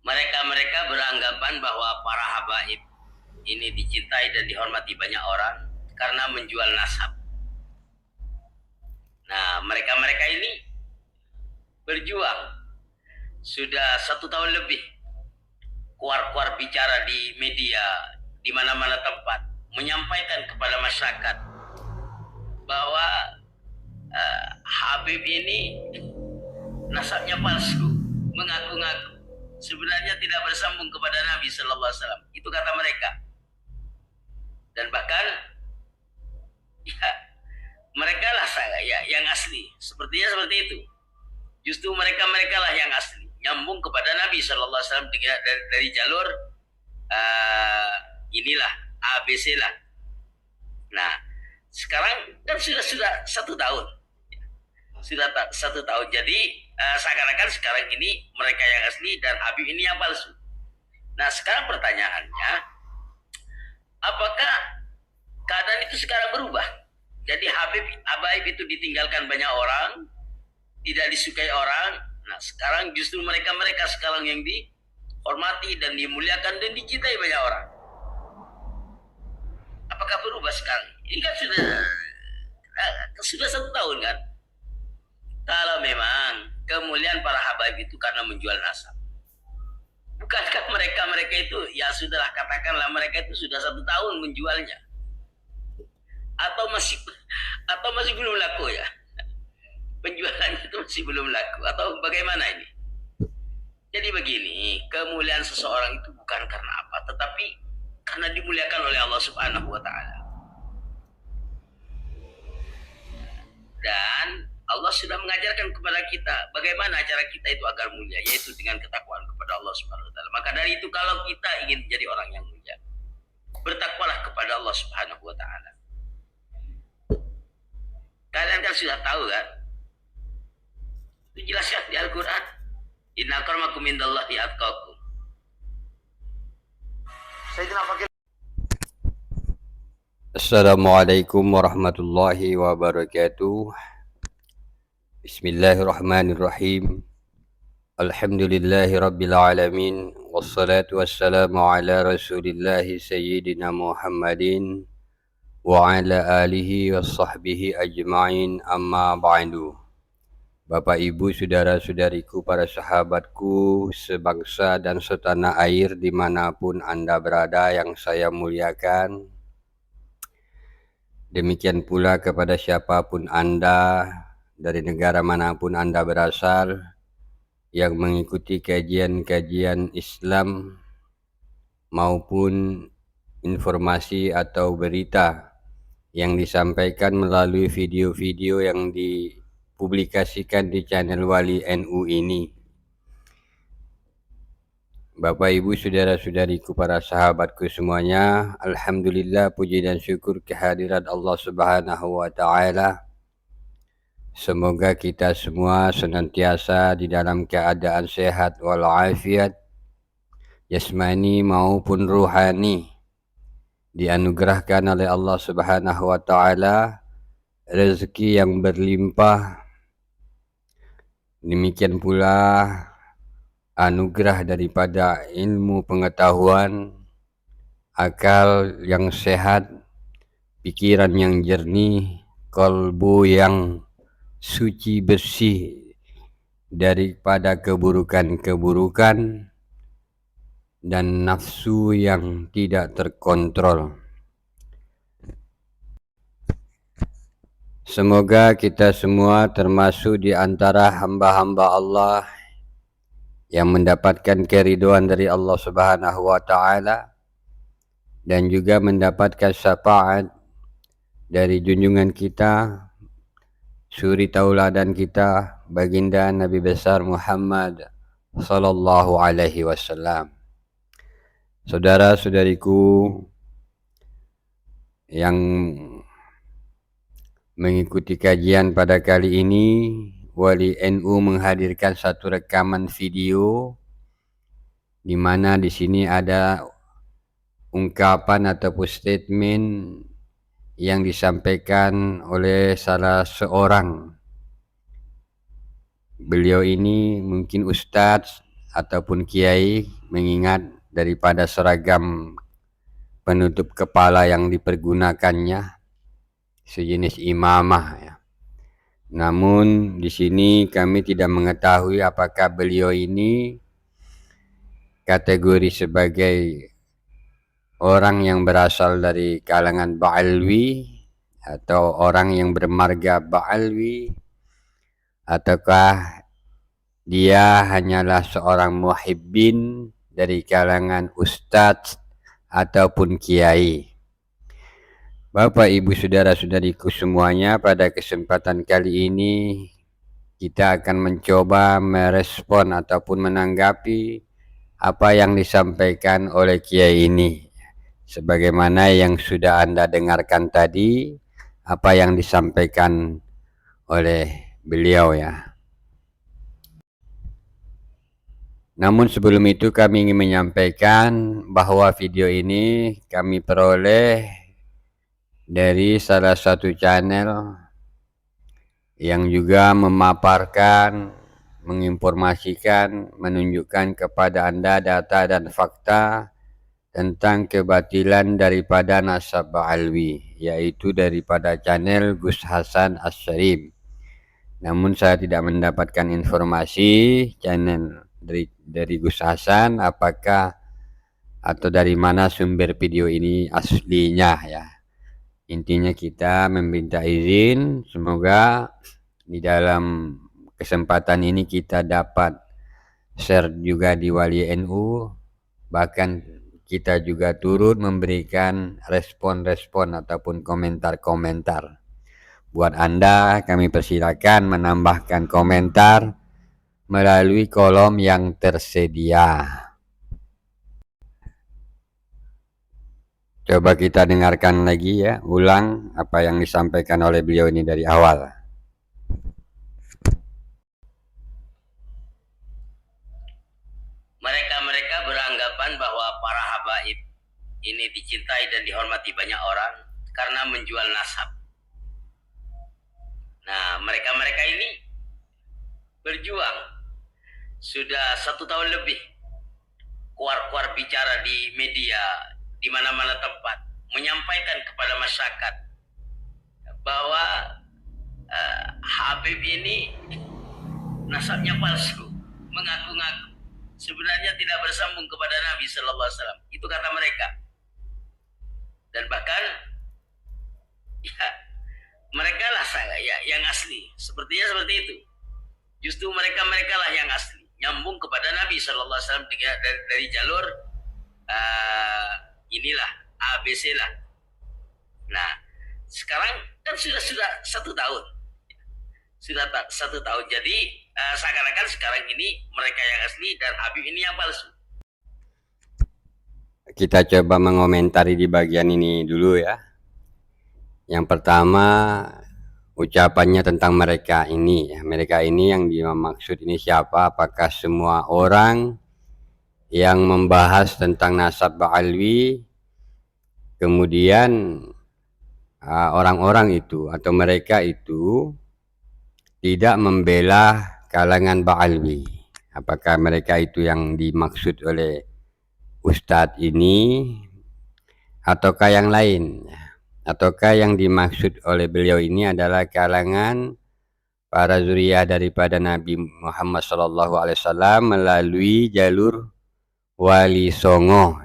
Mereka beranggapan bahwa para habaib ini dicintai dan dihormati banyak orang karena menjual nasab. Nah, mereka ini berjuang sudah 1 tahun lebih, keluar bicara di media, di mana-mana tempat, menyampaikan kepada masyarakat bahwa Habib ini nasabnya palsu, mengaku-ngaku sebenarnya tidak bersambung kepada Nabi Sallallahu Alaihi Wasallam. Itu kata mereka. Dan bahkan ya, mereka lah yang asli. Sepertinya seperti itu. Justru mereka lah yang asli, nyambung kepada Nabi Sallallahu Alaihi Wasallam dari jalur inilah ABC lah. Nah, sekarang kan sudah 1 tahun, sudah 1 tahun. Jadi seakan-akan sekarang ini mereka yang asli dan Habib ini yang palsu. Nah, sekarang pertanyaannya, apakah keadaan itu sekarang berubah? Jadi Habib itu ditinggalkan banyak orang, tidak disukai orang. Nah, sekarang justru mereka sekarang yang dihormati dan dimuliakan dan dicintai banyak orang. Apakah berubah sekarang? Ini kan sudah 1 tahun kan? Kalau memang kemuliaan para habaib itu karena menjual nasab, bukankah mereka itu, ya sudahlah, katakanlah mereka itu sudah 1 tahun menjualnya, atau masih belum laku ya? Penjualannya itu masih belum laku atau bagaimana ini? Jadi begini, kemuliaan seseorang itu bukan karena apa, tetapi karena dimuliakan oleh Allah Subhanahu wa Ta'ala. Dan Allah sudah mengajarkan kepada kita bagaimana cara kita itu agar mulia, yaitu dengan ketakwaan kepada Allah Subhanahu wa Ta'ala. Maka dari itu, kalau kita ingin jadi orang yang mulia, bertakwalah kepada Allah Subhanahu wa Ta'ala. Kalian kan sudah tahu kan? Itu jelaskan di Al-Quran. Inna akramakum indallahi atqakum. Assalamualaikum warahmatullahi wabarakatuh. Bismillahirrahmanirrahim. Alhamdulillahi rabbil alamin. Wassalatu wassalamu ala rasulillahi sayyidina Muhammadin wa ala alihi wa sahbihi ajma'in, amma ba'du. Bapak Ibu, saudara-saudariku, para sahabatku sebangsa dan setanah air dimanapun Anda berada yang saya muliakan. Demikian pula kepada siapapun Anda, dari negara manapun Anda berasal, yang mengikuti kajian-kajian Islam maupun informasi atau berita yang disampaikan melalui video-video yang dipublikasikan di channel Wali NU ini. Bapak Ibu, saudara-saudariku, para sahabatku semuanya, alhamdulillah, puji dan syukur kehadirat Allah Subhanahu wa Ta'ala. Semoga kita semua senantiasa di dalam keadaan sehat walafiat, jasmani maupun ruhani, dianugerahkan oleh Allah Subhanahu wa Ta'ala rezeki yang berlimpah. Demikian pula anugerah daripada ilmu pengetahuan, akal yang sehat, pikiran yang jernih, kalbu yang suci bersih daripada keburukan-keburukan, dan nafsu yang tidak terkontrol. Semoga kita semua termasuk di antara hamba-hamba Allah yang mendapatkan keridhaan dari Allah Subhanahu wa Ta'ala dan juga mendapatkan syafaat dari junjungan kita, suri tauladan kita, baginda Nabi besar Muhammad sallallahu alaihi wasallam. Saudara-saudariku yang mengikuti kajian pada kali ini, Wali NU menghadirkan satu rekaman video di mana di sini ada ungkapan ataupun statement yang disampaikan oleh salah seorang. Beliau ini mungkin ustadz ataupun kiai, mengingat daripada seragam penutup kepala yang dipergunakannya sejenis imamah ya. Namun di sini kami tidak mengetahui apakah beliau ini kategori sebagai orang yang berasal dari kalangan Ba'alwi atau orang yang bermarga Ba'alwi, ataukah dia hanyalah seorang muhibbin dari kalangan ustadz ataupun kiai. Bapak, Ibu, saudara-saudariku semuanya, pada kesempatan kali ini kita akan mencoba merespon ataupun menanggapi apa yang disampaikan oleh kiai ini. Sebagaimana yang sudah Anda dengarkan tadi, apa yang disampaikan oleh beliau ya. Namun sebelum itu kami ingin menyampaikan bahwa video ini kami peroleh dari salah satu channel yang juga memaparkan, menginformasikan, menunjukkan kepada Anda data dan fakta tentang kebatilan daripada nasab Ba'alwi, yaitu daripada channel Gus Hasan As-Salim. Namun saya tidak mendapatkan informasi channel dari Gus Hasan apakah atau dari mana sumber video ini aslinya ya. Intinya kita meminta izin, semoga di dalam kesempatan ini kita dapat share juga di Wali NU, bahkan kita juga turut memberikan respon-respon ataupun komentar-komentar. Buat Anda kami persilakan menambahkan komentar melalui kolom yang tersedia. Coba kita dengarkan lagi ya, ulang apa yang disampaikan oleh beliau ini dari awal. Mereka beranggapan bahwa para habaib ini dicintai dan dihormati banyak orang karena menjual nasab. Nah, mereka ini berjuang sudah 1 tahun lebih, keluar bicara di media, di mana-mana tempat, menyampaikan kepada masyarakat bahwa Habib ini nasabnya palsu, mengaku-ngaku sebenarnya tidak bersambung kepada Nabi Sallallahu Alaihi Wasallam. Itu kata mereka. Dan bahkan ya, mereka lah yang asli. Sepertinya seperti itu. Justru mereka lah yang asli, nyambung kepada Nabi Sallallahu Alaihi Wasallam dari jalur inilah ABC lah. Nah, sekarang kan sudah 1 tahun. Sudah 1 tahun. Jadi seakan-akan sekarang ini mereka yang asli dan Habib ini yang palsu. Kita coba mengomentari di bagian ini dulu ya. Yang pertama, ucapannya tentang mereka ini. Mereka ini yang dimaksud ini siapa? Apakah semua orang yang membahas tentang nasab Ba'alwi, kemudian orang-orang itu atau mereka itu tidak membela kalangan Ba'alwi? Apakah mereka itu yang dimaksud oleh Ustadz ini ataukah yang lain? Ataukah yang dimaksud oleh beliau ini adalah kalangan para zuriyah daripada Nabi Muhammad SAW melalui jalur Wali Songo?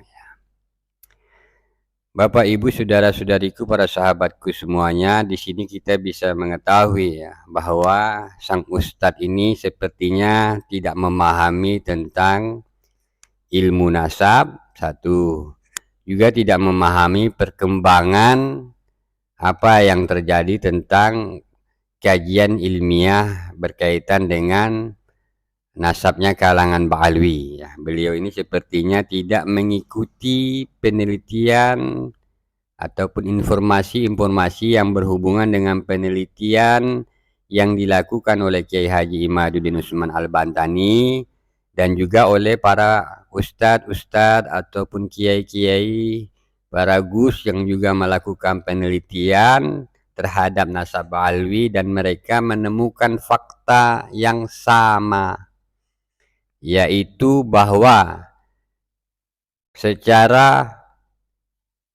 Bapak, Ibu, saudara-saudariku, para sahabatku semuanya, di sini kita bisa mengetahui ya bahwa sang ustadz ini sepertinya tidak memahami tentang ilmu nasab, satu, juga tidak memahami perkembangan apa yang terjadi tentang kajian ilmiah berkaitan dengan nasabnya kalangan Ba'alwi ya. Beliau ini sepertinya tidak mengikuti penelitian ataupun informasi-informasi yang berhubungan dengan penelitian yang dilakukan oleh Kiai Haji Imaduddin Usman Al-Bantani dan juga oleh para ustadz ataupun kiai-kiai, para gus yang juga melakukan penelitian terhadap nasab Ba'alwi dan mereka menemukan fakta yang sama, yaitu bahwa secara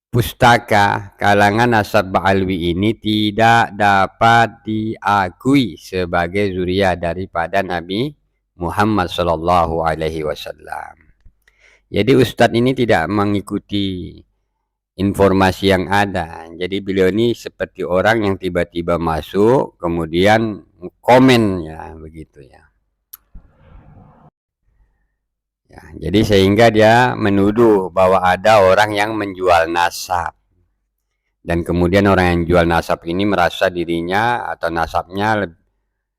pustaka kalangan nasab Ba'alwi ini tidak dapat diakui sebagai zuriat daripada Nabi Muhammad Sallallahu Alaihi Wasallam. Jadi Ustadz ini tidak mengikuti informasi yang ada. Jadi beliau ini seperti orang yang tiba-tiba masuk kemudian komen ya begitu ya. Ya, jadi sehingga dia menuduh bahwa ada orang yang menjual nasab. Dan kemudian orang yang jual nasab ini merasa dirinya atau nasabnya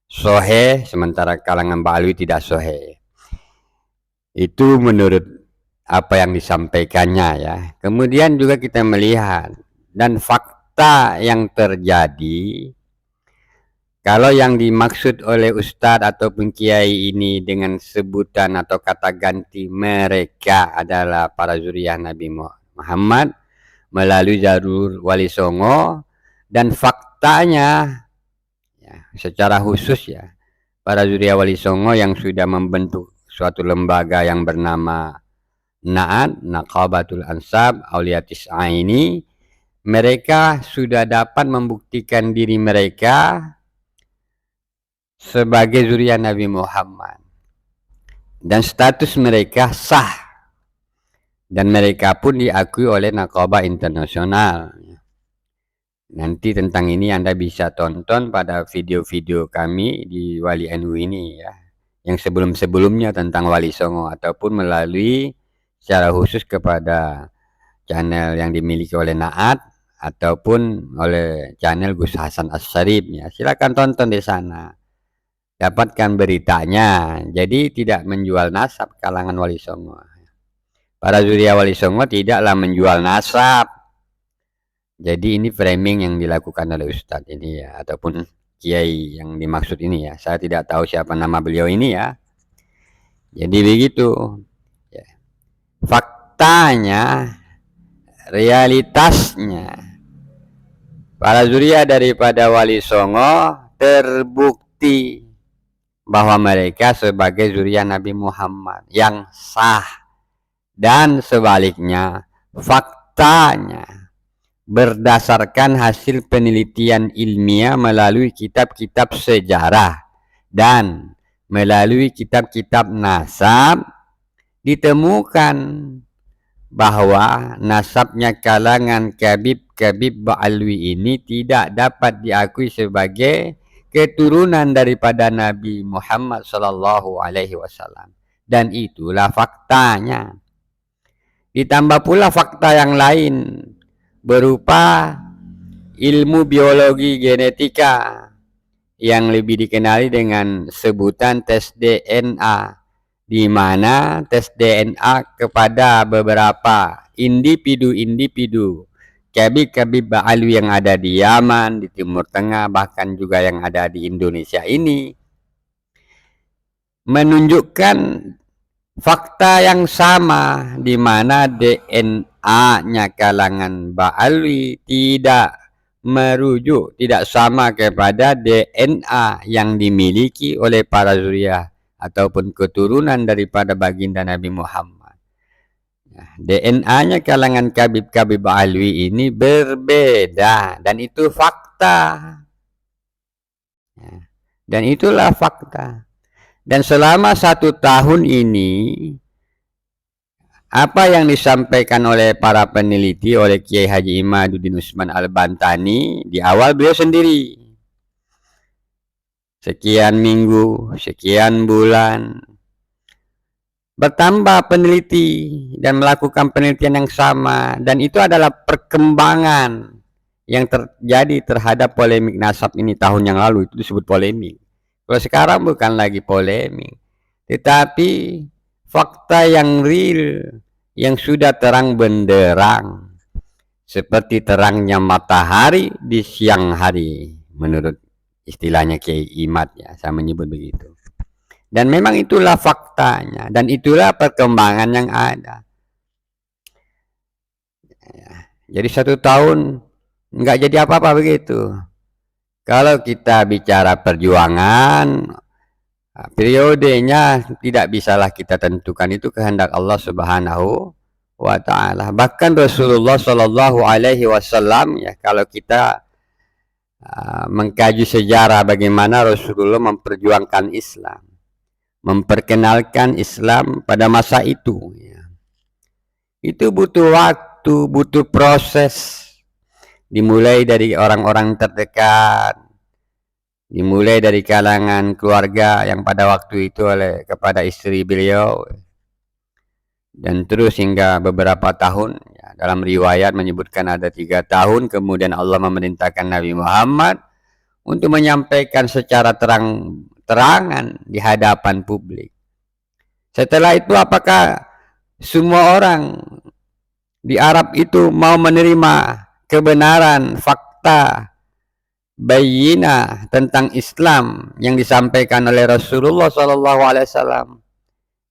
soheh, sementara kalangan Ba'alwi tidak soheh. Itu menurut apa yang disampaikannya ya. Kemudian juga kita melihat dan fakta yang terjadi. Kalau yang dimaksud oleh Ustadz ataupun Kiai ini dengan sebutan atau kata ganti mereka adalah para zuriyah Nabi Muhammad melalui jalur Wali Songo, dan faktanya ya, secara khusus ya para zuriyah Wali Songo yang sudah membentuk suatu lembaga yang bernama Na'at, Naqabatul Ansab Aulia Tis'a ini, mereka sudah dapat membuktikan diri mereka sebagai zuriat Nabi Muhammad dan status mereka sah, dan mereka pun diakui oleh Naqabah Internasional. Nanti tentang ini Anda bisa tonton pada video-video kami di Wali NU ini ya, yang sebelum-sebelumnya tentang Wali Songo, ataupun melalui secara khusus kepada channel yang dimiliki oleh Na'at ataupun oleh channel Gus Hasan As-Sarif ya. Silakan tonton di sana, dapatkan beritanya. Jadi tidak menjual nasab kalangan Wali Songo. Para zuriat Wali Songo tidaklah menjual nasab. Jadi ini framing yang dilakukan oleh Ustadz ini ya, ataupun Kiai yang dimaksud ini ya. Saya tidak tahu siapa nama beliau ini ya. Jadi begitu ya. Faktanya, realitasnya, para zuriat daripada Wali Songo terbukti bahwa mereka sebagai zuriat Nabi Muhammad yang sah, dan sebaliknya faktanya berdasarkan hasil penelitian ilmiah melalui kitab-kitab sejarah dan melalui kitab-kitab nasab ditemukan bahwa nasabnya kalangan Kabib Ba'alwi ini tidak dapat diakui sebagai keturunan daripada Nabi Muhammad Sallallahu Alaihi Wasallam, dan itulah faktanya. Ditambah pula fakta yang lain berupa ilmu biologi genetika yang lebih dikenali dengan sebutan tes DNA, di mana tes DNA kepada beberapa individu Kabib Ba'alwi yang ada di Yaman, di Timur Tengah, bahkan juga yang ada di Indonesia ini menunjukkan fakta yang sama, di mana DNA-nya kalangan Ba'alwi tidak merujuk, tidak sama kepada DNA yang dimiliki oleh para zuriat ataupun keturunan daripada baginda Nabi Muhammad. DNA-nya kalangan Kabib Ba'alwi ini berbeda, dan itu fakta. Dan itulah fakta. Dan selama 1 tahun ini, apa yang disampaikan oleh para peneliti, oleh Kiai Haji Imaduddin Usman Al-Bantani, di awal beliau sendiri. Sekian minggu, sekian bulan, bertambah peneliti dan melakukan penelitian yang sama, dan itu adalah perkembangan yang terjadi terhadap polemik nasab ini tahun yang lalu. Itu disebut polemik. Kalau sekarang bukan lagi polemik, tetapi fakta yang real, yang sudah terang benderang, seperti terangnya matahari di siang hari, menurut istilahnya Kiai Imad ya, saya menyebut begitu. Dan memang itulah faktanya, dan itulah perkembangan yang ada. Jadi 1 tahun nggak jadi apa-apa begitu. Kalau kita bicara perjuangan, Periodenya tidak bisalah kita tentukan, itu kehendak Allah Subhanahu wa taala. Bahkan Rasulullah Shallallahu alaihi wasallam, ya, kalau kita mengkaji sejarah bagaimana Rasulullah memperjuangkan Islam, memperkenalkan Islam pada masa itu, ya, itu butuh waktu, butuh proses, dimulai dari orang-orang terdekat, dimulai dari kalangan keluarga yang pada waktu itu kepada istri beliau, dan terus hingga beberapa tahun, ya, dalam riwayat menyebutkan ada 3 tahun, kemudian Allah memerintahkan Nabi Muhammad untuk menyampaikan secara terang-terangan di hadapan publik. Setelah itu apakah semua orang di Arab itu mau menerima kebenaran, fakta, bayina tentang Islam yang disampaikan oleh Rasulullah SAW?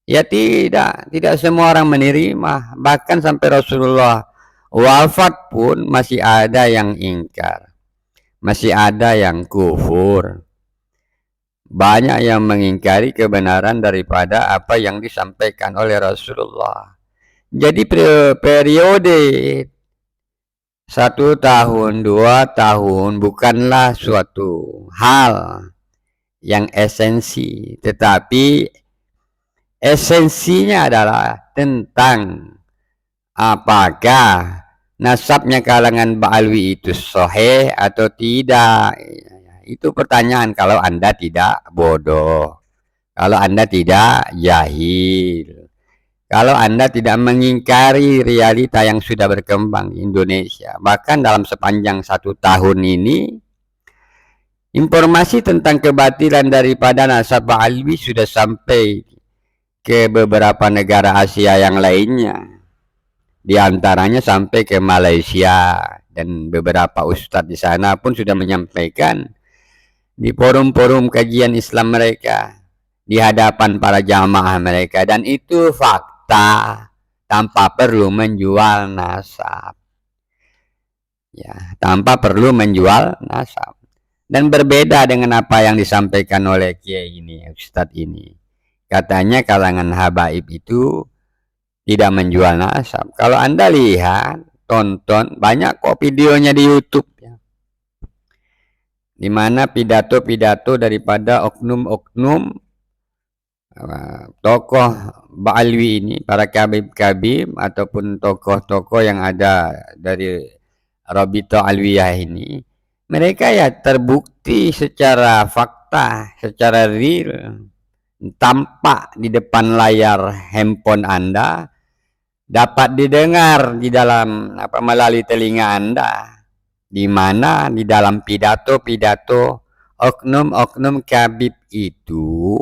Ya tidak semua orang menerima. Bahkan sampai Rasulullah wafat pun masih ada yang ingkar, masih ada yang kufur. Banyak yang mengingkari kebenaran daripada apa yang disampaikan oleh Rasulullah. Jadi periode 1 tahun, 2 tahun bukanlah suatu hal yang esensi, tetapi esensinya adalah tentang apakah nasabnya kalangan Ba'alwi itu sahih atau tidak. Itu pertanyaan kalau Anda tidak bodoh, kalau Anda tidak jahil, kalau Anda tidak mengingkari realita yang sudah berkembang di Indonesia. Bahkan dalam sepanjang 1 tahun ini, informasi tentang kebatilan daripada nasab Ba'alwi sudah sampai ke beberapa negara Asia yang lainnya. Di antaranya sampai ke Malaysia, dan beberapa ustadz di sana pun sudah menyampaikan di forum-forum kajian Islam mereka, di hadapan para jamaah mereka, dan itu fakta tanpa perlu menjual nasab, ya, tanpa perlu menjual nasab. Dan berbeda dengan apa yang disampaikan oleh Kiai ini, Ustadz ini. Katanya kalangan habaib itu tidak menjual nasab. Kalau Anda lihat, tonton, banyak kok videonya di YouTube, ya, di mana pidato-pidato daripada oknum-oknum tokoh Ba'alwi ini, para kabib-kabib ataupun tokoh-tokoh yang ada dari Rabita Alwiyah ini. Mereka ya terbukti secara fakta, secara real, tampak di depan layar handphone Anda, dapat didengar di dalam melalui telinga Anda, di mana di dalam pidato-pidato oknum-oknum kabib itu,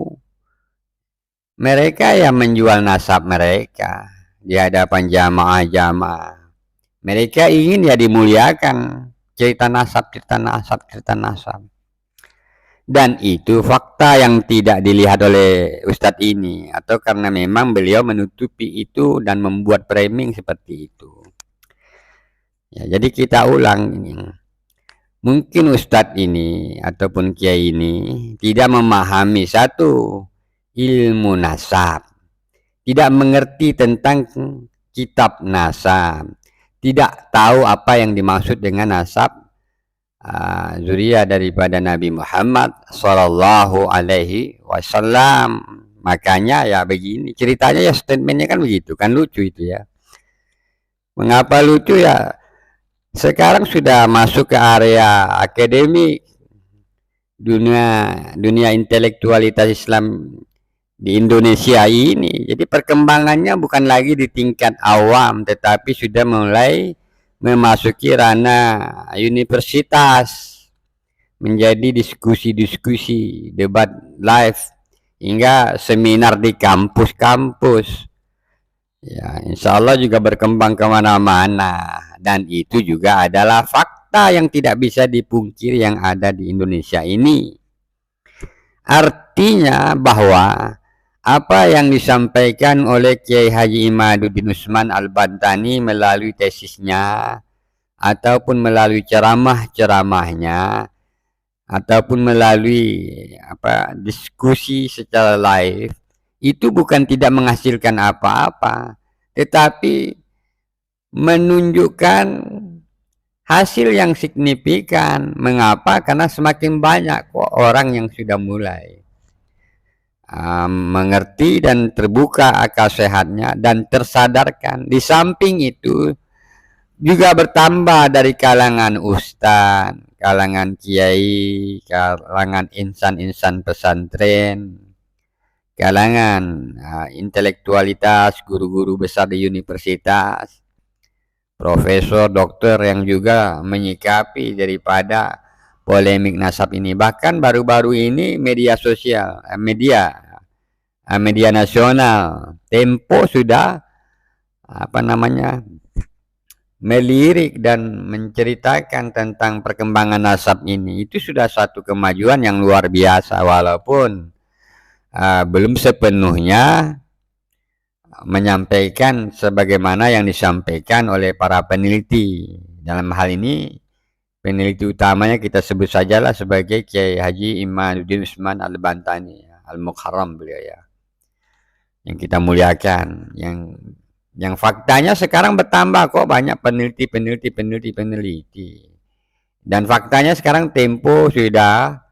mereka yang menjual nasab mereka di hadapan jamaah-jamaah. Mereka ingin ya dimuliakan, cerita nasab. Dan itu fakta yang tidak dilihat oleh Ustadz ini, atau karena memang beliau menutupi itu dan membuat framing seperti itu. Ya, jadi kita ulang ini. Mungkin Ustadz ini ataupun Kiai ini tidak memahami satu, ilmu nasab, tidak mengerti tentang kitab nasab, tidak tahu apa yang dimaksud dengan nasab zuriyah daripada Nabi Muhammad Sallallahu Alaihi Wasallam. Makanya ya begini ceritanya, ya statementnya kan begitu kan, lucu itu ya. Mengapa lucu ya? Sekarang sudah masuk ke area akademik, dunia intelektualitas Islam di Indonesia ini. Jadi perkembangannya bukan lagi di tingkat awam, tetapi sudah mulai memasuki ranah universitas, menjadi diskusi-diskusi, debat live, hingga seminar di kampus-kampus. Ya, insya Allah juga berkembang kemana-mana, dan itu juga adalah fakta yang tidak bisa dipungkiri yang ada di Indonesia ini. Artinya bahwa apa yang disampaikan oleh Kiai Haji Imaduddin Usman Al-Bantani melalui tesisnya ataupun melalui ceramah-ceramahnya ataupun melalui diskusi secara live itu bukan tidak menghasilkan apa-apa, tetapi menunjukkan hasil yang signifikan. Mengapa? Karena semakin banyak kok orang yang sudah mulai mengerti dan terbuka akal sehatnya dan tersadarkan. Di samping itu juga bertambah dari kalangan ustaz, kalangan kiai, kalangan insan-insan pesantren, kalangan intelektualitas, guru-guru besar di universitas, profesor, dokter yang juga menyikapi daripada polemik nasab ini. Bahkan baru-baru ini media sosial, media nasional, Tempo sudah melirik dan menceritakan tentang perkembangan nasab ini. Itu sudah satu kemajuan yang luar biasa, walaupun belum sepenuhnya menyampaikan sebagaimana yang disampaikan oleh para peneliti. Dalam hal ini peneliti utamanya kita sebut sajalah sebagai Kiai Haji Imaduddin Usman Al-Bantani Al-Mukarram, beliau ya, yang kita muliakan, yang faktanya sekarang bertambah kok, banyak peneliti, dan faktanya sekarang Tempo sudah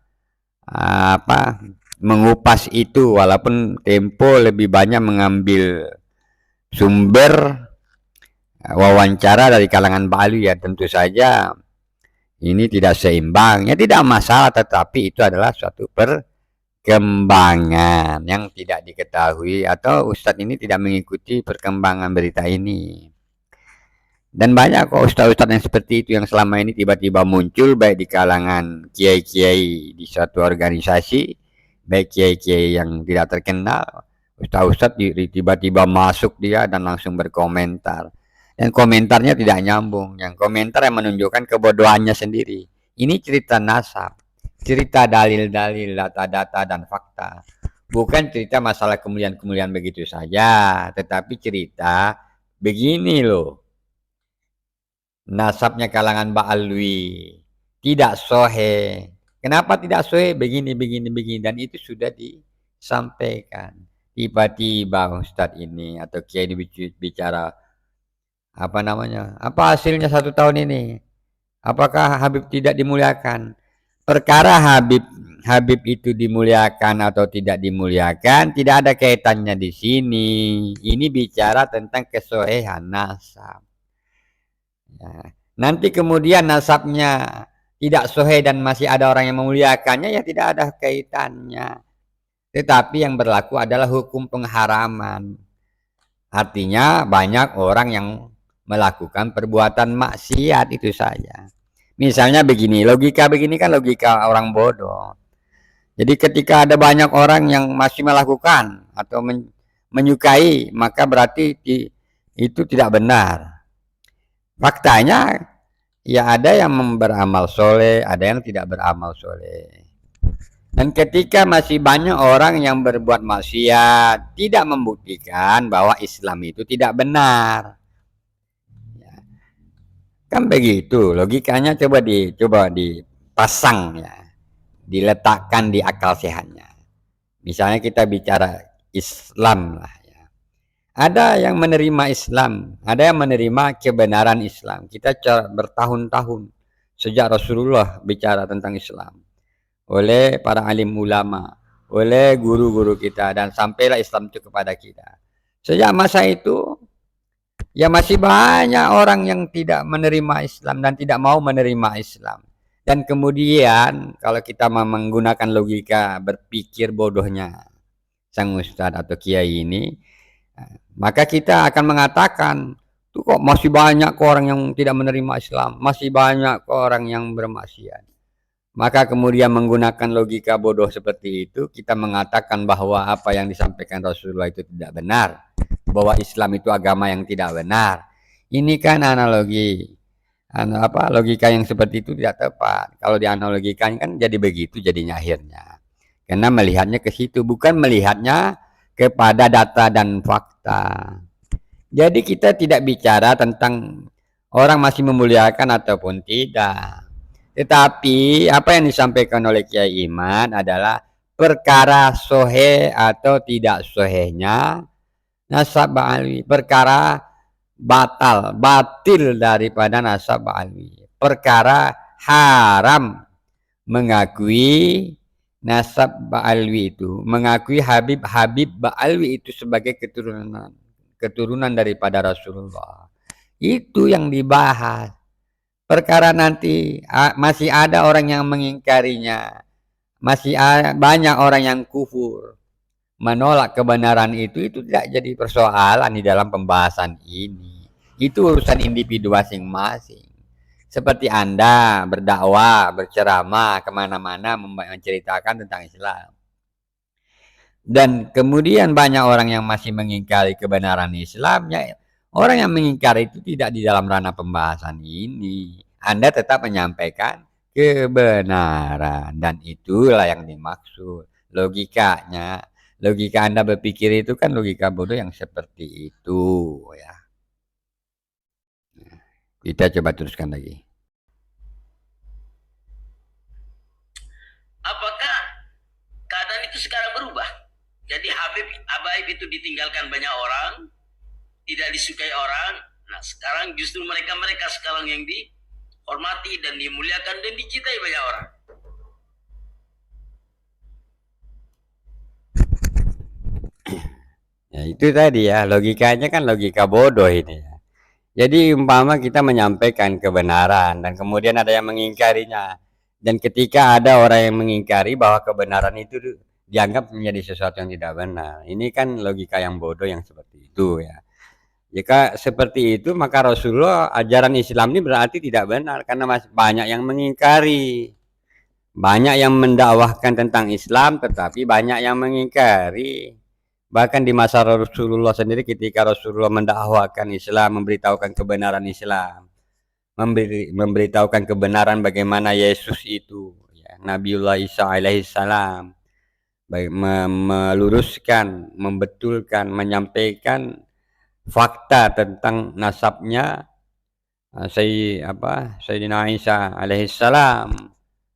mengupas itu, walaupun Tempo lebih banyak mengambil sumber wawancara dari kalangan Bali ya. Tentu saja ini tidak seimbang, ya tidak masalah, tetapi itu adalah suatu perkembangan yang tidak diketahui, atau ustadz ini tidak mengikuti perkembangan berita ini. Dan banyak kok ustadz-ustadz yang seperti itu yang selama ini tiba-tiba muncul, baik di kalangan kiai-kiai di suatu organisasi, baik kiai-kiai yang tidak terkenal. Ustadz tiba-tiba masuk dia dan langsung berkomentar, dan komentarnya tidak nyambung, yang komentar yang menunjukkan kebodohannya sendiri. Ini cerita nasab, cerita dalil-dalil, data-data dan fakta, bukan cerita masalah kemuliaan-kemuliaan begitu saja, tetapi cerita begini loh, nasabnya kalangan Ba'alwi tidak sohe. Kenapa tidak sohe? Begini, dan itu sudah disampaikan. Tiba-tiba Ustadz ini atau Kiai ini bicara apa hasilnya 1 tahun ini, apakah Habib tidak dimuliakan? Perkara Habib itu dimuliakan atau tidak dimuliakan tidak ada kaitannya di sini. Ini bicara tentang kesohihan nasab. Ya. Nanti kemudian nasabnya tidak sohih dan masih ada orang yang memuliakannya, ya tidak ada kaitannya. Tetapi yang berlaku adalah hukum pengharaman. Artinya banyak orang yang melakukan perbuatan maksiat, itu saja. Misalnya begini, logika begini kan logika orang bodoh. Jadi ketika ada banyak orang yang masih melakukan atau menyukai, maka berarti itu tidak benar. Faktanya ya ada yang beramal soleh, ada yang tidak beramal soleh. Dan ketika masih banyak orang yang berbuat maksiat, tidak membuktikan bahwa Islam itu tidak benar. Ya. Kan begitu logikanya, coba dipasang ya, diletakkan di akal sehatnya. Misalnya kita bicara Islam lah ya. Ada yang menerima Islam, ada yang menerima kebenaran Islam. Kita bertahun-tahun sejak Rasulullah bicara tentang Islam, oleh para alim ulama, oleh guru-guru kita, dan sampailah Islam itu kepada kita. Sejak masa itu ya masih banyak orang yang tidak menerima Islam dan tidak mau menerima Islam. Dan kemudian kalau kita menggunakan logika berpikir bodohnya sang ustadz atau kiai ini, maka kita akan mengatakan, tuh kok masih banyak orang yang tidak menerima Islam, masih banyak orang yang bermaksiat. Maka kemudian menggunakan logika bodoh seperti itu, kita mengatakan bahwa apa yang disampaikan Rasulullah itu tidak benar, bahwa Islam itu agama yang tidak benar. Ini kan analogi, logika yang seperti itu tidak tepat. Kalau dianalogikan kan jadi begitu jadinya akhirnya. Karena melihatnya ke situ, bukan melihatnya kepada data dan fakta. Jadi kita tidak bicara tentang orang masih memuliakan ataupun tidak, Tetapi apa yang disampaikan oleh Kiai Iman adalah perkara sohe atau tidak sohehnya nasab ba'alwi, perkara batil daripada nasab ba'alwi, perkara haram mengakui nasab ba'alwi itu, mengakui Habib Ba'alwi itu sebagai keturunan daripada Rasulullah. Itu yang dibahas. Perkara nanti masih ada orang yang mengingkarinya, masih ada banyak orang yang kufur, menolak kebenaran itu tidak jadi persoalan di dalam pembahasan ini. Itu urusan individu masing-masing. Seperti Anda berdakwah, berceramah kemana-mana menceritakan tentang Islam. Dan kemudian banyak orang yang masih mengingkari kebenaran Islam. Ya, orang yang mengingkari itu tidak di dalam ranah pembahasan ini. Anda tetap menyampaikan kebenaran. Dan itulah yang dimaksud. Logikanya. Logika Anda berpikir itu kan logika bodoh yang seperti itu. Ya. Kita coba teruskan lagi. Apakah keadaan itu sekarang berubah? Jadi Habib itu ditinggalkan banyak orang, tidak disukai orang. Nah sekarang justru mereka sekarang yang dihormati dan dimuliakan dan dicintai banyak orang. Ya itu tadi ya, logikanya kan logika bodoh ini ya. Jadi umpama kita menyampaikan kebenaran dan kemudian ada yang mengingkarinya. Dan ketika ada orang yang mengingkari bahwa kebenaran itu dianggap menjadi sesuatu yang tidak benar. Ini kan logika yang bodoh yang seperti itu ya. Jika seperti itu maka Rasulullah ajaran Islam ini berarti tidak benar karena masih banyak yang mengingkari. Banyak yang mendakwahkan tentang Islam tetapi banyak yang mengingkari. Bahkan di masa Rasulullah sendiri ketika Rasulullah mendakwahkan Islam, memberitahukan kebenaran Islam, memberitahukan kebenaran bagaimana Yesus itu, ya, Nabiullah Isa alaihissalam, meluruskan, membetulkan, menyampaikan fakta tentang nasabnya Sayyidina Isa alaihissalam.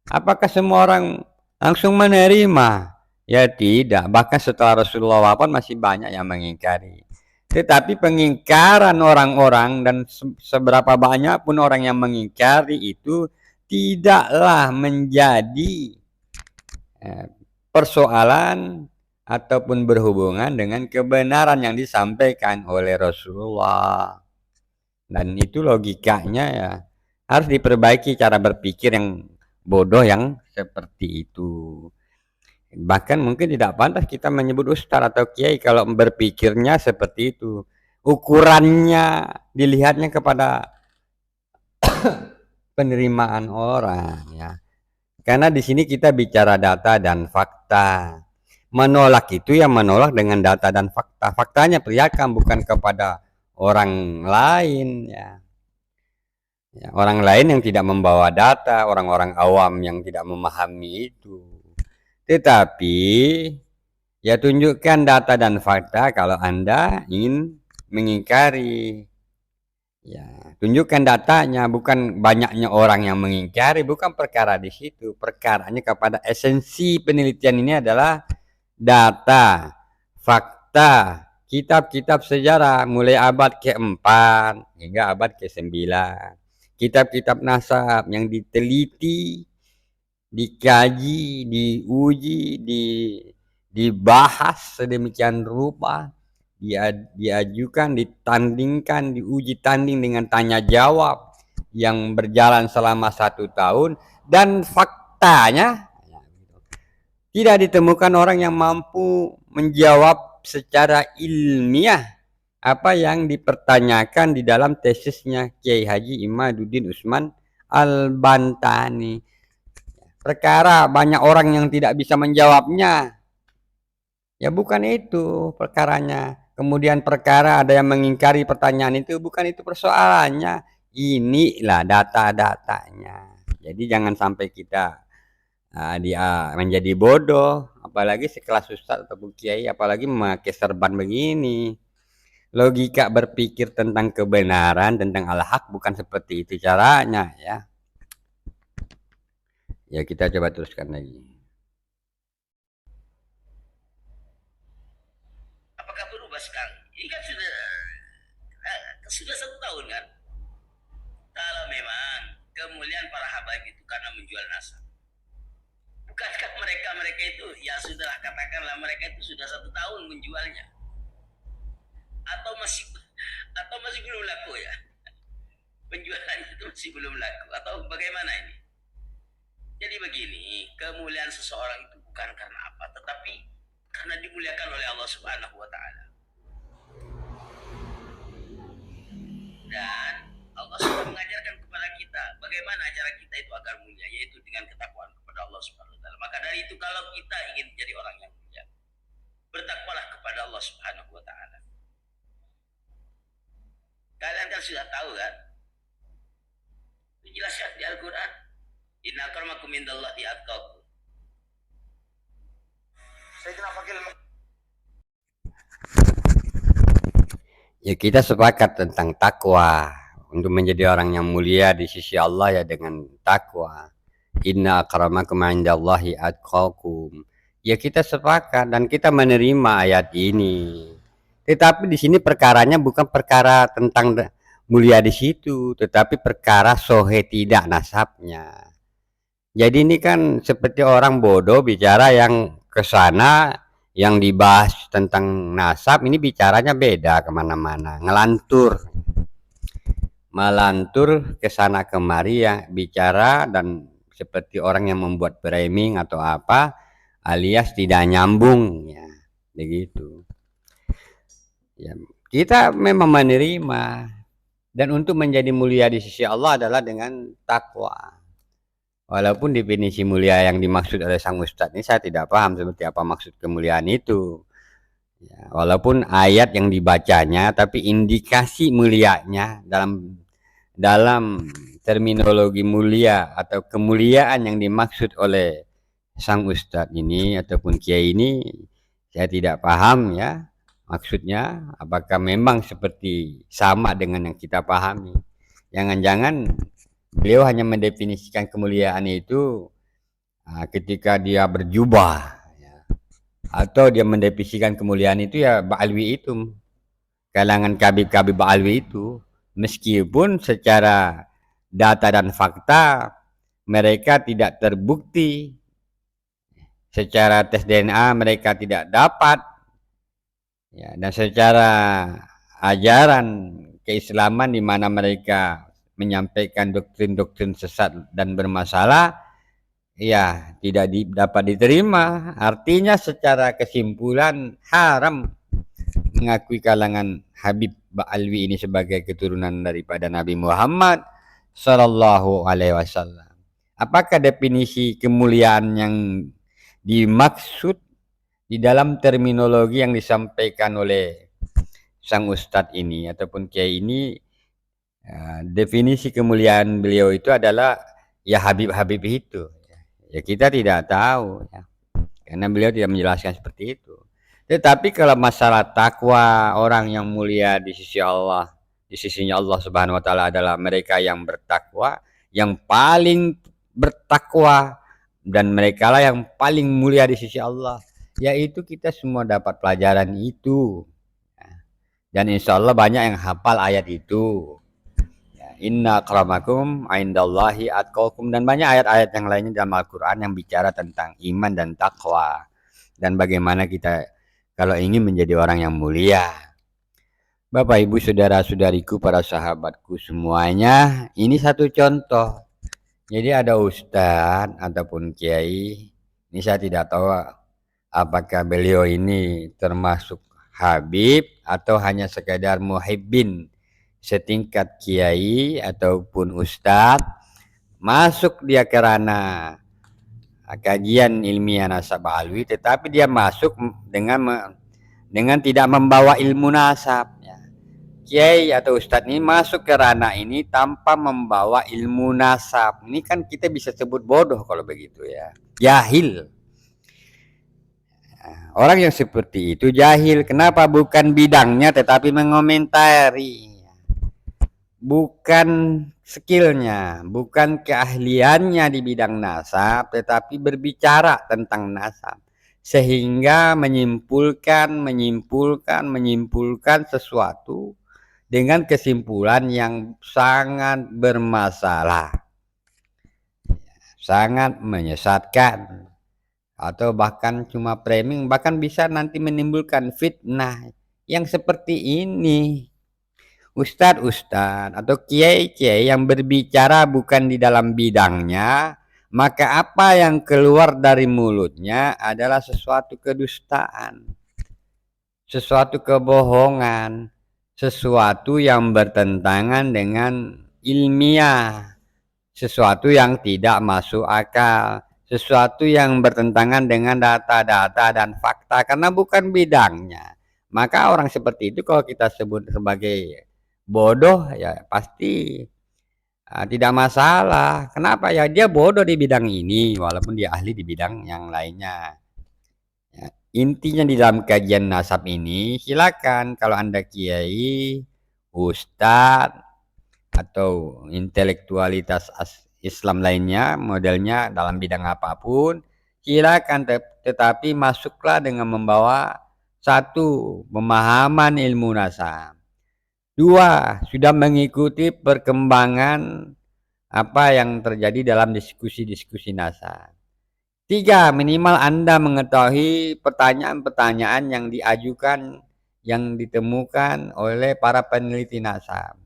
Apakah semua orang langsung menerima? Ya tidak, bahkan setelah Rasulullah wafat masih banyak yang mengingkari. Tetapi pengingkaran orang-orang dan seberapa banyak pun orang yang mengingkari itu tidaklah menjadi persoalan ataupun berhubungan dengan kebenaran yang disampaikan oleh Rasulullah. Dan itu logikanya ya harus diperbaiki cara berpikir yang bodoh yang seperti itu. Bahkan mungkin tidak pantas kita menyebut ustaz atau kiai kalau berpikirnya seperti itu. Ukurannya dilihatnya kepada penerimaan orang ya. Karena di sini kita bicara data dan fakta. Menolak itu yang menolak dengan data dan fakta. Faktanya perlihatkan bukan kepada orang lain ya. Ya, orang lain yang tidak membawa data, orang-orang awam yang tidak memahami itu. Tetapi ya tunjukkan data dan fakta kalau Anda ingin mengingkari. Ya, tunjukkan datanya, bukan banyaknya orang yang mengingkari, bukan perkara di situ. Perkaranya kepada esensi penelitian ini adalah data, fakta, kitab-kitab sejarah mulai abad ke-4 hingga abad ke-9. Kitab-kitab nasab yang diteliti, dikaji, diuji, dibahas sedemikian rupa, diajukan, ditandingkan, diuji tanding dengan tanya jawab yang berjalan selama 1 tahun dan faktanya tidak ditemukan orang yang mampu menjawab secara ilmiah apa yang dipertanyakan di dalam tesisnya Kiai Haji Imaduddin Usman Al-Bantani. Perkara banyak orang yang tidak bisa menjawabnya. Ya bukan itu perkaranya. Kemudian perkara ada yang mengingkari pertanyaan itu, bukan itu persoalannya. Inilah data-datanya. Jadi jangan sampai kita dia menjadi bodoh, apalagi sekelas ustaz atau kiai, apalagi memakai serban begini. Logika berpikir tentang kebenaran, tentang al-haq bukan seperti itu caranya ya. Ya, kita coba teruskan lagi. Apakah berubah sekarang? Ini kan sudah 1 tahun kan. Kalau memang kemuliaan para habaib itu karena menjual nasab, bukankah mereka itu ya sudah, katakanlah mereka itu sudah 1 tahun menjualnya, atau masih belum laku ya, penjualan itu masih belum laku, atau bagaimana ini? Jadi begini, kemuliaan seseorang itu bukan karena apa, tetapi karena dimuliakan oleh Allah Subhanahu wa Ta'ala. Dan Allah sudah mengajarkan kepada kita bagaimana cara kita itu agar mulia, yaitu dengan ketakwaan kepada Allah Subhanahu wa Ta'ala. Maka dari itu, kalau kita ingin menjadi orang yang mulia, bertakwalah kepada Allah Subhanahu wa Ta'ala. Kalian kan sudah tahu kan? Dijelaskan di Al-Quran. Inna akramakum indallahi atqakum. Ya, kita sepakat tentang takwa. Untuk menjadi orang yang mulia di sisi Allah ya dengan takwa. Inna akramakum indallahi atqakum. Ya, kita sepakat dan kita menerima ayat ini. Tetapi di sini perkaranya bukan perkara tentang mulia di situ, tetapi perkara sohe tidak nasabnya. Jadi ini kan seperti orang bodoh bicara yang ke sana, yang dibahas tentang nasab ini bicaranya beda kemana-mana, melantur ke sana kemari ya bicara, dan seperti orang yang membuat framing atau apa, alias tidak nyambung ya, begitu. Ya, kita memang menerima, dan untuk menjadi mulia di sisi Allah adalah dengan takwa. Walaupun definisi mulia yang dimaksud oleh sang ustadz ini saya tidak paham seperti apa maksud kemuliaan itu. Ya, walaupun ayat yang dibacanya, tapi indikasi mulianya dalam terminologi mulia atau kemuliaan yang dimaksud oleh sang ustadz ini ataupun kiai ini, saya tidak paham ya maksudnya. Apakah memang seperti sama dengan yang kita pahami? Jangan-jangan beliau hanya mendefinisikan kemuliaan itu ketika dia berjubah ya. Atau dia mendefinisikan kemuliaan itu ya Ba'alwi itu, kalangan kabib-kabib Ba'alwi itu, meskipun secara data dan fakta mereka tidak terbukti, secara tes DNA mereka tidak dapat ya, dan secara ajaran keislaman di mana mereka menyampaikan doktrin-doktrin sesat dan bermasalah, ya tidak dapat diterima. Artinya secara kesimpulan haram mengakui kalangan Habib Ba'alwi ini sebagai keturunan daripada Nabi Muhammad Sallallahu Alaihi Wasallam. Apakah definisi kemuliaan yang dimaksud di dalam terminologi yang disampaikan oleh sang ustadz ini ataupun kiai ini? Definisi kemuliaan beliau itu adalah ya Habib-Habib itu. Ya kita tidak tahu ya, karena beliau tidak menjelaskan seperti itu. Tetapi kalau masalah takwa, orang yang mulia di sisi Allah, di sisinya Allah Subhanahu wa Ta'ala adalah mereka yang bertakwa, yang paling bertakwa, dan mereka lah yang paling mulia di sisi Allah. Yaitu kita semua dapat pelajaran itu, dan insya Allah banyak yang hafal ayat itu. Inna akramakum indallahi atqakum, dan banyak ayat-ayat yang lainnya dalam Al-Quran yang bicara tentang iman dan takwa, dan bagaimana kita kalau ingin menjadi orang yang mulia. Bapak ibu saudara-saudariku, para sahabatku semuanya, ini satu contoh. Jadi ada ustadz ataupun kiai, ini saya tidak tahu apakah beliau ini termasuk Habib atau hanya sekedar muhibbin setingkat kiai ataupun ustadz, masuk dia kerana kajian ilmiah nasab Ba'alwi, tetapi dia masuk dengan tidak membawa ilmu nasab ya. Kiai atau ustadz ini masuk kerana ini tanpa membawa ilmu nasab, ini kan kita bisa sebut bodoh kalau begitu ya, jahil. Orang yang seperti itu jahil. Kenapa? Bukan bidangnya tetapi mengomentari. bukan skillnya, bukan keahliannya di bidang nasab, tetapi berbicara tentang nasab. Sehingga menyimpulkan sesuatu dengan kesimpulan yang sangat bermasalah, sangat menyesatkan, atau bahkan cuma framing, bahkan bisa nanti menimbulkan fitnah yang seperti ini. Ustadz-ustadz atau kiai-kiai yang berbicara bukan di dalam bidangnya, maka apa yang keluar dari mulutnya adalah sesuatu kedustaan, sesuatu kebohongan, sesuatu yang bertentangan dengan ilmiah, sesuatu yang tidak masuk akal, sesuatu yang bertentangan dengan data-data dan fakta karena bukan bidangnya. Maka orang seperti itu kalau kita sebut sebagai bodoh ya pasti tidak masalah. Kenapa ya? Dia bodoh di bidang ini walaupun dia ahli di bidang yang lainnya. Ya, intinya di dalam kajian nasab ini silakan kalau Anda kiai, ustadz atau intelektualitas Islam lainnya modelnya dalam bidang apapun silakan, tetapi masuklah dengan membawa satu pemahaman ilmu nasab, dua sudah mengikuti perkembangan apa yang terjadi dalam diskusi-diskusi nasab, tiga minimal Anda mengetahui pertanyaan-pertanyaan yang diajukan yang ditemukan oleh para peneliti nasab.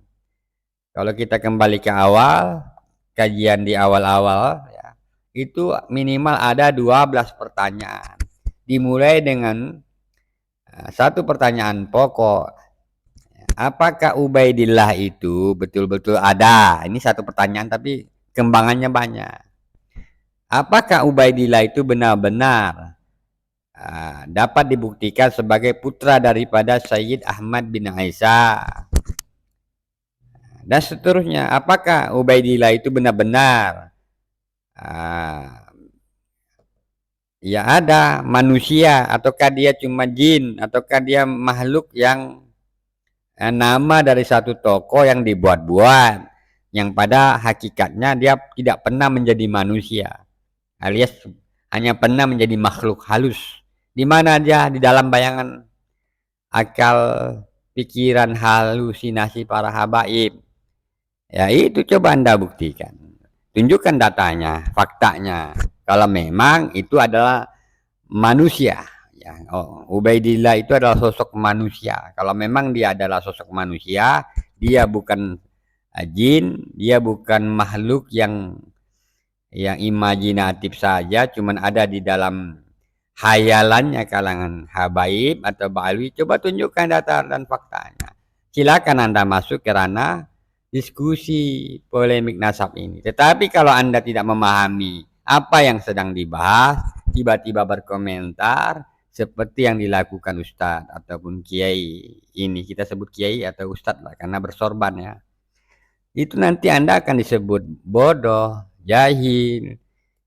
Kalau kita kembali ke awal, kajian di awal-awal, ya, itu minimal ada 12 pertanyaan. Dimulai dengan satu pertanyaan pokok. Apakah Ubaidillah itu betul-betul ada? Ini satu pertanyaan tapi kembangannya banyak. Apakah Ubaidillah itu benar-benar dapat dibuktikan sebagai putra daripada Sayyid Ahmad bin Aisyah? Dan seterusnya, apakah Ubaidillah itu benar-benar ya ada manusia, ataukah dia cuma jin, ataukah dia makhluk yang nama dari satu tokoh yang dibuat-buat, yang pada hakikatnya dia tidak pernah menjadi manusia, alias hanya pernah menjadi makhluk halus, di mana dia di dalam bayangan akal pikiran halusinasi para habaib. Ya itu coba Anda buktikan. Tunjukkan datanya, faktanya. Kalau memang itu adalah manusia. Ya, Ubaidillah itu adalah sosok manusia. Kalau memang dia adalah sosok manusia, dia bukan jin, dia bukan makhluk yang imajinatif saja, cuman ada di dalam hayalannya kalangan habaib atau ba'alwi. Coba tunjukkan data dan faktanya. Silakan Anda masuk ke ranah diskusi polemik nasab ini. Tetapi kalau Anda tidak memahami apa yang sedang dibahas, tiba-tiba berkomentar seperti yang dilakukan ustadz ataupun kiai, ini kita sebut kiai atau ustadz lah karena bersorban ya, itu nanti Anda akan disebut bodoh, jahil,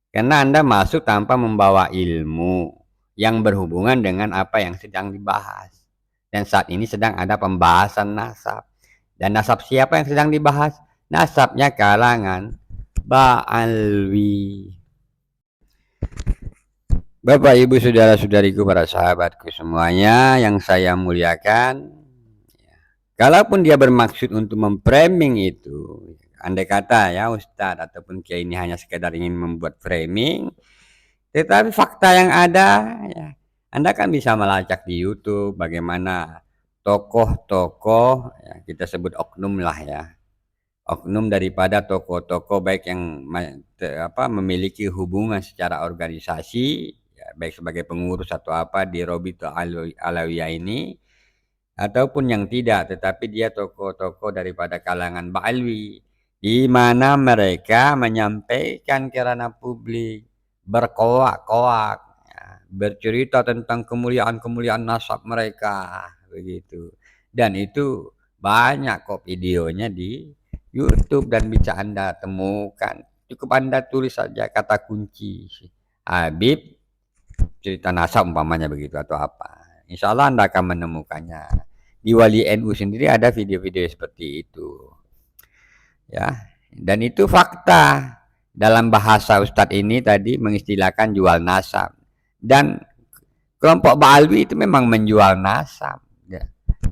karena Anda masuk tanpa membawa ilmu yang berhubungan dengan apa yang sedang dibahas. Dan saat ini sedang ada pembahasan nasab. Dan nasab siapa yang sedang dibahas? Nasabnya kalangan Ba'alwi. Bapak, Ibu, saudara-saudariku, para sahabatku semuanya yang saya muliakan. Kalaupun dia bermaksud untuk memframing itu, andai kata ya Ustadz ataupun Kiai ini hanya sekedar ingin membuat framing, tetapi fakta yang ada, ya, Anda kan bisa melacak di YouTube bagaimana tokoh-tokoh, ya, kita sebut oknum lah ya, oknum daripada tokoh-tokoh baik yang memiliki hubungan secara organisasi, ya, baik sebagai pengurus atau apa di Robito Alawiyah ini, ataupun yang tidak, tetapi dia tokoh-tokoh daripada kalangan Ba'alwi, di mana mereka menyampaikan ke ranah publik, berkoak-koak, ya, bercerita tentang kemuliaan-kemuliaan nasab mereka, begitu. Dan itu banyak kok videonya di YouTube dan bisa Anda temukan. Cukup Anda tulis saja kata kunci Habib cerita nasab umpamanya begitu atau apa. Insya Allah Anda akan menemukannya. Di Wali NU sendiri ada video-video seperti itu. ya. Dan itu fakta. Dalam bahasa Ustadz ini tadi mengistilahkan jual nasab. Dan kelompok Ba'alwi itu memang menjual nasab, ya,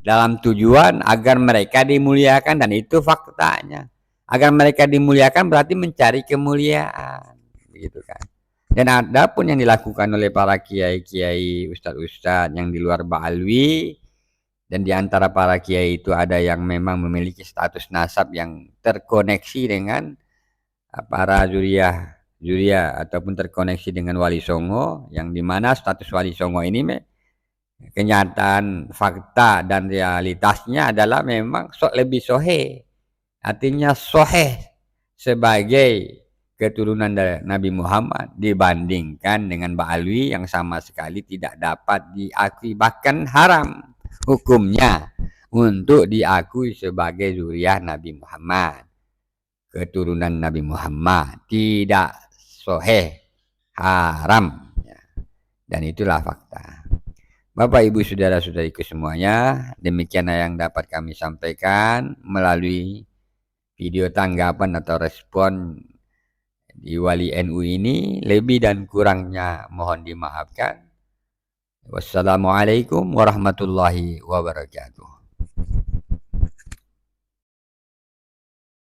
dalam tujuan agar mereka dimuliakan, dan itu faktanya. Agar mereka dimuliakan berarti mencari kemuliaan, begitu kan. Dan ada pun yang dilakukan oleh para kiai-kiai, ustadz-ustadz yang di luar Ba'alwi, dan di antara para kiai itu ada yang memang memiliki status nasab yang terkoneksi dengan para zuriyah ataupun terkoneksi dengan Wali Songo, yang dimana status Wali Songo ini kenyataan fakta dan realitasnya adalah memang lebih soheh, artinya soheh sebagai keturunan dari Nabi Muhammad dibandingkan dengan Ba'alwi yang sama sekali tidak dapat diakui, bahkan haram hukumnya untuk diakui sebagai zuriyah Nabi Muhammad, keturunan Nabi Muhammad, tidak soheh, haram, dan itulah fakta. Bapak, Ibu, saudara-saudariku semuanya, demikian yang dapat kami sampaikan melalui video tanggapan atau respon di Wali NU ini. Lebih dan kurangnya mohon dimaafkan. Wassalamualaikum warahmatullahi wabarakatuh.